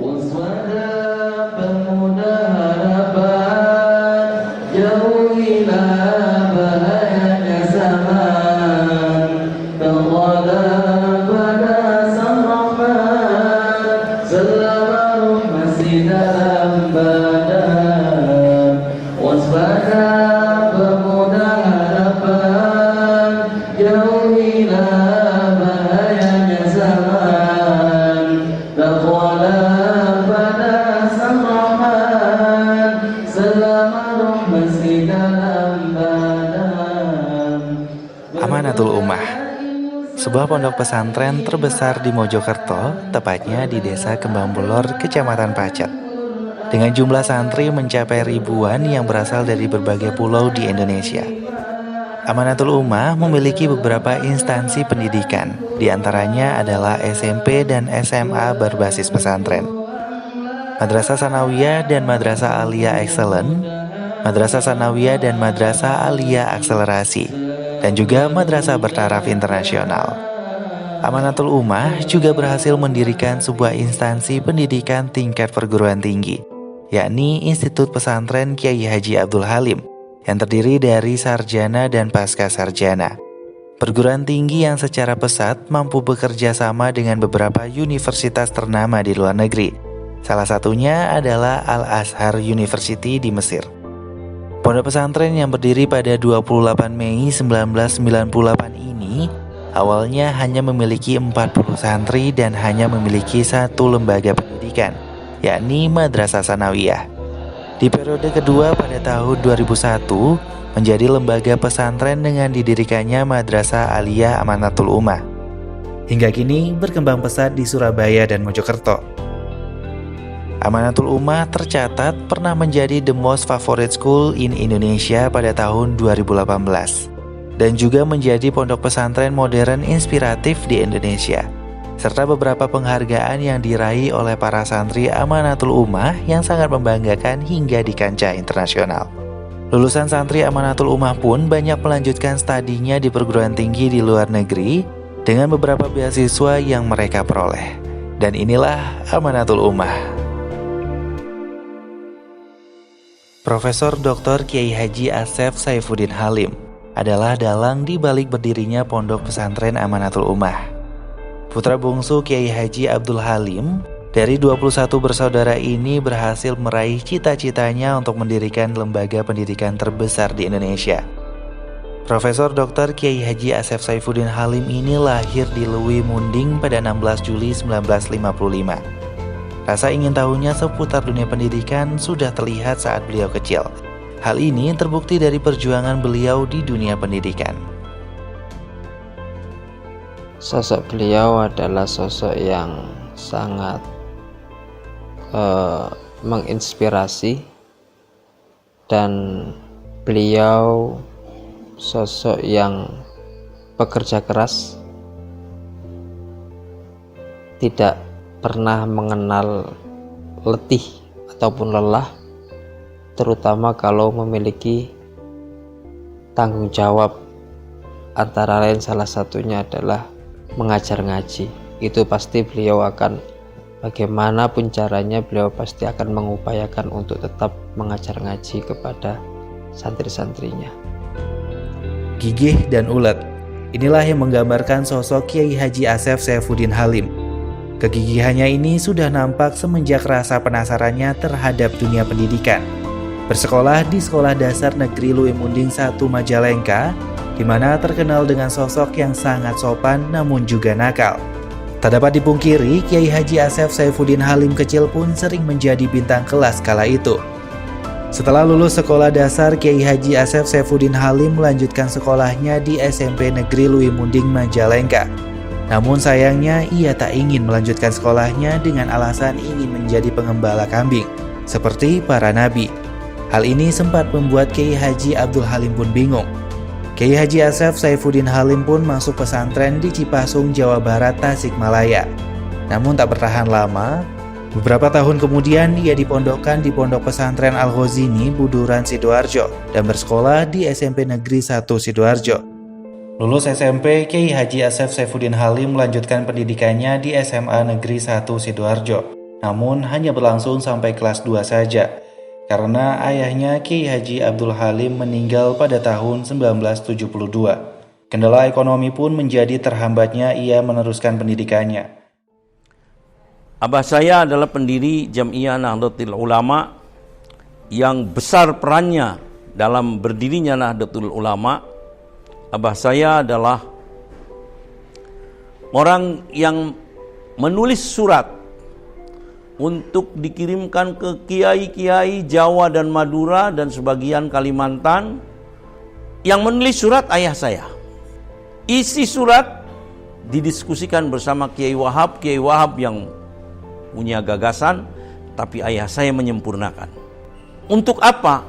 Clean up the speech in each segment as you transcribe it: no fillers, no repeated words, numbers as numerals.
Waspada pemuda harapan, jauhilah bahayanya zaman. Tawakal pada Sang Rahman, selama ruh masih dalam badan. Waspada pemuda harapan, jauhilah bahayanya zaman. Tawakal pada Sang Rahman, selama ruh masih dalam badan. Amanatul Ummah, sebuah pondok pesantren terbesar di Mojokerto, tepatnya di Desa Kembang Bulor, Kecamatan Pacet. Dengan jumlah santri mencapai ribuan yang berasal dari berbagai pulau di Indonesia. Amanatul Ummah memiliki beberapa instansi pendidikan, di antaranya adalah SMP dan SMA berbasis pesantren, Madrasah Sanawiyah dan Madrasah Aliyah Excellent, Madrasah Sanawiyah dan Madrasah Aliyah Akselerasi, dan juga Madrasah Bertaraf Internasional. Amanatul Ummah juga berhasil mendirikan sebuah instansi pendidikan tingkat perguruan tinggi, yakni Institut Pesantren Kiai Haji Abdul Halim, yang terdiri dari sarjana dan pasca sarjana. Perguruan tinggi yang secara pesat mampu bekerja sama dengan beberapa universitas ternama di luar negeri. Salah satunya adalah Al-Azhar University di Mesir. Pondok pesantren yang berdiri pada 28 Mei 1998 ini awalnya hanya memiliki 40 santri dan hanya memiliki satu lembaga pendidikan, yakni Madrasah Sanawiyah. Di periode kedua pada tahun 2001 menjadi lembaga pesantren dengan didirikannya Madrasah Aliyah Amanatul Ummah. Hingga kini berkembang pesat di Surabaya dan Mojokerto. Amanatul Ummah tercatat pernah menjadi the most favorite school in Indonesia pada tahun 2018 dan juga menjadi pondok pesantren modern inspiratif di Indonesia, serta beberapa penghargaan yang diraih oleh para santri Amanatul Ummah yang sangat membanggakan hingga di kancah internasional. Lulusan santri Amanatul Ummah pun banyak melanjutkan studinya di perguruan tinggi di luar negeri dengan beberapa beasiswa yang mereka peroleh. Dan inilah Amanatul Ummah. Profesor Dr. Kiai Haji Asef Saifuddin Halim adalah dalang di balik berdirinya Pondok Pesantren Amanatul Ummah. Putra bungsu Kiai Haji Abdul Halim dari 21 bersaudara ini berhasil meraih cita-citanya untuk mendirikan lembaga pendidikan terbesar di Indonesia. Profesor Dr. Kiai Haji Asef Saifuddin Halim ini lahir di Lewi Munding pada 16 Juli 1955. Rasa ingin tahunya seputar dunia pendidikan sudah terlihat saat beliau kecil. Hal ini terbukti dari perjuangan beliau di dunia pendidikan. Sosok beliau adalah sosok yang sangat menginspirasi, dan beliau sosok yang bekerja keras, tidak pernah mengenal letih ataupun lelah, terutama kalau memiliki tanggung jawab, antara lain salah satunya adalah mengajar ngaji. Itu pasti beliau akan, bagaimanapun caranya, beliau pasti akan mengupayakan untuk tetap mengajar ngaji kepada santri-santrinya. Gigih dan ulet, inilah yang menggambarkan sosok Kiai Haji Asef Saifuddin Halim. Kegigihannya ini sudah nampak semenjak rasa penasarannya terhadap dunia pendidikan. Bersekolah di Sekolah Dasar Negeri Lewi Munding 1 Majalengka, di mana terkenal dengan sosok yang sangat sopan namun juga nakal. Tak dapat dipungkiri, Kiai Haji Asef Saifuddin Halim kecil pun sering menjadi bintang kelas kala itu. Setelah lulus sekolah dasar, Kiai Haji Asef Saifuddin Halim melanjutkan sekolahnya di SMP Negeri Lewi Munding Majalengka. Namun sayangnya ia tak ingin melanjutkan sekolahnya dengan alasan ingin menjadi pengembala kambing, seperti para nabi. Hal ini sempat membuat Kiai Haji Abdul Halim pun bingung. Kiai Haji Asef Saifuddin Halim pun masuk pesantren di Cipasung, Jawa Barat, Tasikmalaya. Namun tak bertahan lama, beberapa tahun kemudian ia dipondokkan di Pondok Pesantren Al-Ghazini, Buduran, Sidoarjo, dan bersekolah di SMP Negeri 1 Sidoarjo. Lulus SMP, Kiai Haji Asef Saifuddin Halim melanjutkan pendidikannya di SMA Negeri 1 Sidoarjo. namun hanya berlangsung sampai kelas 2 saja, karena ayahnya Kiai Haji Abdul Halim meninggal pada tahun 1972. Kendala ekonomi pun menjadi terhambatnya ia meneruskan pendidikannya. Abah saya adalah pendiri Jam'iyah Nahdlatul Ulama yang besar perannya dalam berdirinya Nahdlatul Ulama. Abah saya adalah orang yang menulis surat untuk dikirimkan ke kiai-kiai Jawa dan Madura dan sebagian Kalimantan. Yang menulis surat ayah saya. Isi surat didiskusikan bersama Kiai Wahab yang punya gagasan, tapi ayah saya menyempurnakan. Untuk apa?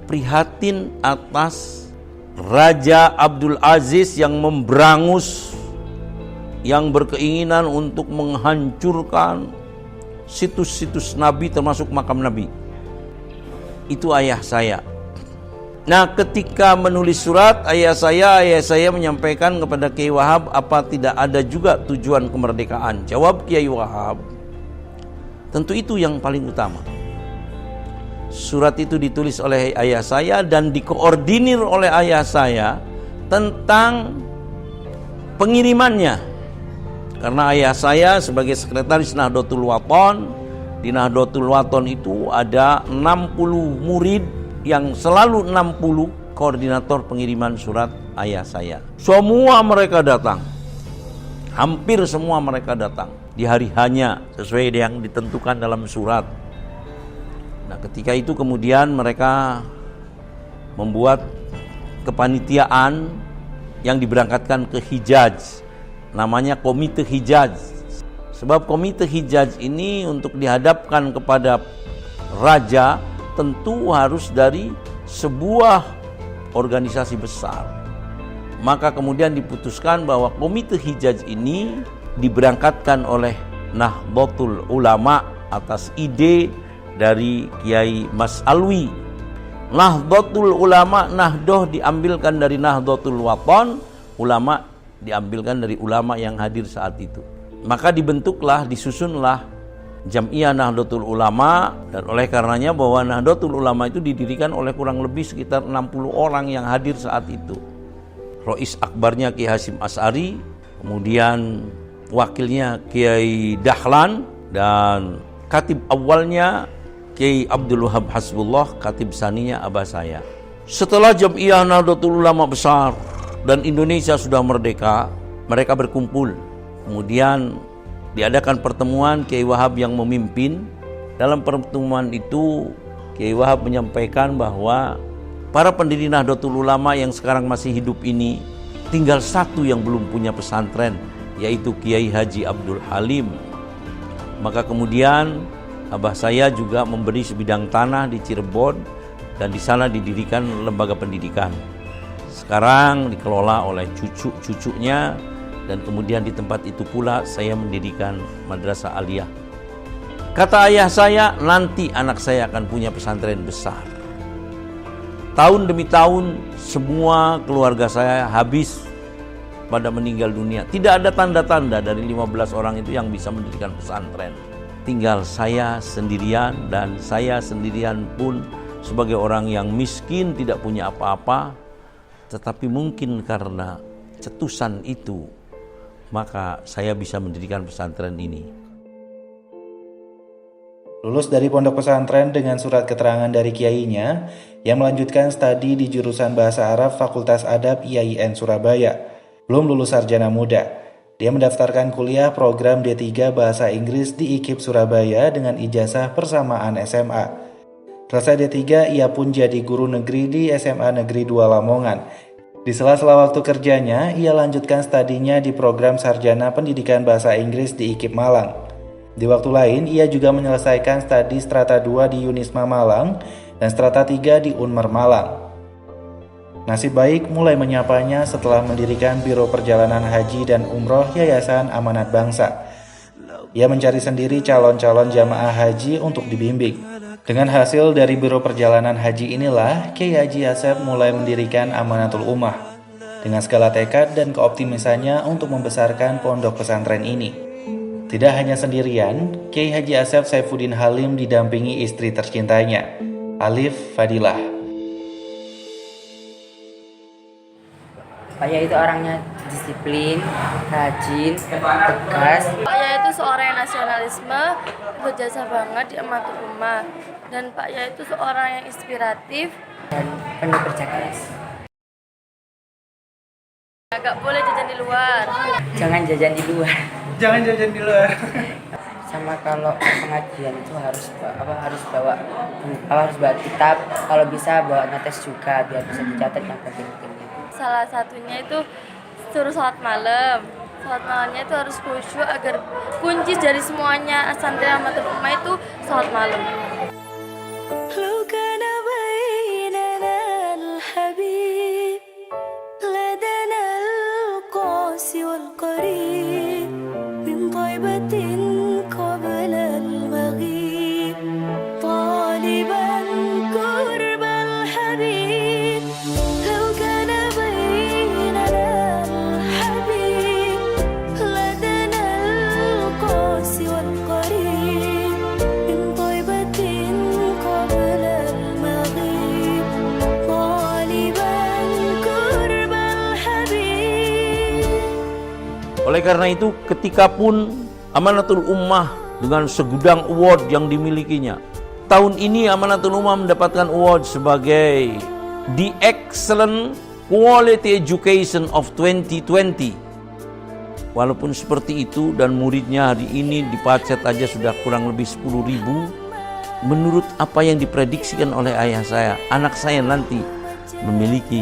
Prihatin atas Raja Abdul Aziz yang memberangus, yang berkeinginan untuk menghancurkan situs-situs Nabi termasuk makam Nabi. Itu ayah saya. Nah, ketika menulis surat ayah saya menyampaikan kepada Kiai Wahab, apa tidak ada juga tujuan kemerdekaan? Jawab Kiai Wahab, tentu itu yang paling utama. Surat itu ditulis oleh ayah saya dan dikoordinir oleh ayah saya tentang pengirimannya. Karena ayah saya sebagai sekretaris Nahdlatul Wathon, di Nahdlatul Wathon itu ada 60 murid yang selalu 60 koordinator pengiriman surat ayah saya. Semua mereka datang. Hampir semua mereka datang di hari hanya sesuai yang ditentukan dalam surat. Nah, ketika itu kemudian mereka membuat kepanitiaan yang diberangkatkan ke Hijaz. Namanya Komite Hijaz. Sebab Komite Hijaz ini untuk dihadapkan kepada raja tentu harus dari sebuah organisasi besar. Maka kemudian diputuskan bahwa Komite Hijaz ini diberangkatkan oleh Nahdlatul Ulama atas ide dari Kiai Mas Alwi. Nahdlatul Ulama, Nahdoh diambilkan dari Nahdlatul Wathon, ulama diambilkan dari ulama yang hadir saat itu. Maka dibentuklah, disusunlah Jam'iyah Nahdlatul Ulama, dan oleh karenanya bahwa Nahdlatul Ulama itu didirikan oleh kurang lebih sekitar 60 orang yang hadir saat itu. Rois akbarnya Kiai Hasyim Asy'ari, kemudian wakilnya Kiai Dahlan, dan katib awalnya Kiai Abdul Wahab Hasbullah, katib saninya abah saya. Setelah Jam'iyah Nahdlatul Ulama besar dan Indonesia sudah merdeka, mereka berkumpul. Kemudian diadakan pertemuan, Kiai Wahab yang memimpin. Dalam pertemuan itu Kiai Wahab menyampaikan bahwa para pendiri Nahdlatul Ulama yang sekarang masih hidup ini tinggal satu yang belum punya pesantren, yaitu Kiai Haji Abdul Halim. Maka kemudian abah saya juga memberi sebidang tanah di Cirebon dan di sana didirikan lembaga pendidikan. Sekarang dikelola oleh cucu-cucunya. Dan kemudian di tempat itu pula saya mendirikan madrasah aliyah. Kata ayah saya, nanti anak saya akan punya pesantren besar. Tahun demi tahun semua keluarga saya habis pada meninggal dunia. Tidak ada tanda-tanda dari 15 orang itu yang bisa mendirikan pesantren. Tinggal saya sendirian, dan saya sendirian pun sebagai orang yang miskin, tidak punya apa-apa. Tetapi mungkin karena cetusan itu, maka saya bisa mendirikan pesantren ini. Lulus dari pondok pesantren dengan surat keterangan dari kiainya, yang melanjutkan studi di jurusan Bahasa Arab Fakultas Adab IAIN Surabaya. Belum lulus sarjana muda, dia mendaftarkan kuliah program D3 Bahasa Inggris di IKIP Surabaya dengan ijazah persamaan SMA. Selesai D3, ia pun jadi guru negeri di SMA Negeri 2 Lamongan. Di sela-sela waktu kerjanya, ia lanjutkan studinya di program Sarjana Pendidikan Bahasa Inggris di IKIP Malang. Di waktu lain, ia juga menyelesaikan studi Strata 2 di Unisma Malang dan Strata 3 di Unmer Malang. Nasib baik mulai menyapanya setelah mendirikan Biro Perjalanan Haji dan Umroh Yayasan Amanat Bangsa. Ia mencari sendiri calon-calon jamaah haji untuk dibimbing. Dengan hasil dari Biro Perjalanan Haji inilah, Kiai Haji Asep mulai mendirikan Amanatul Ummah dengan segala tekad dan keoptimisannya untuk membesarkan pondok pesantren ini. Tidak hanya sendirian, Kiai Haji Asep Saifuddin Halim didampingi istri tercintanya, Alif Fadilah. Pak Yai itu orangnya disiplin, rajin, tegas. Pak Yai itu seorang yang nasionalisme, berjasa banget di amatur rumah. Dan Pak Yai itu seorang yang inspiratif dan penuh kerja keras. Gak boleh jajan di luar. Jangan jajan di luar. Jangan jajan di luar. Sama kalau pengajian itu harus bawa kitab, kalau bisa bawa notes juga biar bisa dicatat yang penting-penting. Salah satunya itu suruh sholat malam. Sholat malamnya itu harus khusyuk agar kunci dari semuanya santri amatur umah itu sholat malam. Oleh karena itu, ketika pun Amanatul Ummah dengan segudang award yang dimilikinya, tahun ini Amanatul Ummah mendapatkan award sebagai The Excellent Quality Education of 2020. Walaupun seperti itu dan muridnya hari ini di Pacet aja sudah kurang lebih 10.000, menurut apa yang diprediksikan oleh ayah saya, anak saya nanti memiliki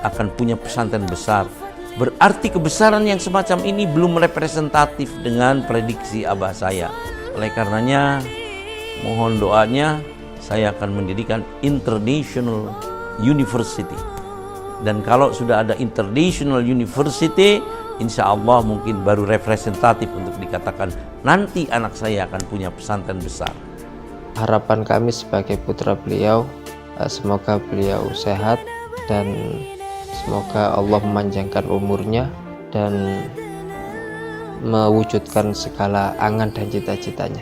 akan punya pesantren besar. Berarti kebesaran yang semacam ini belum representatif dengan prediksi abah saya. Oleh karenanya, mohon doanya, saya akan mendirikan International University. Dan kalau sudah ada International University, insya Allah mungkin baru representatif untuk dikatakan nanti anak saya akan punya pesantren besar. Harapan kami sebagai putra beliau, semoga beliau sehat dan semoga Allah memanjangkan umurnya dan mewujudkan segala angan dan cita-citanya.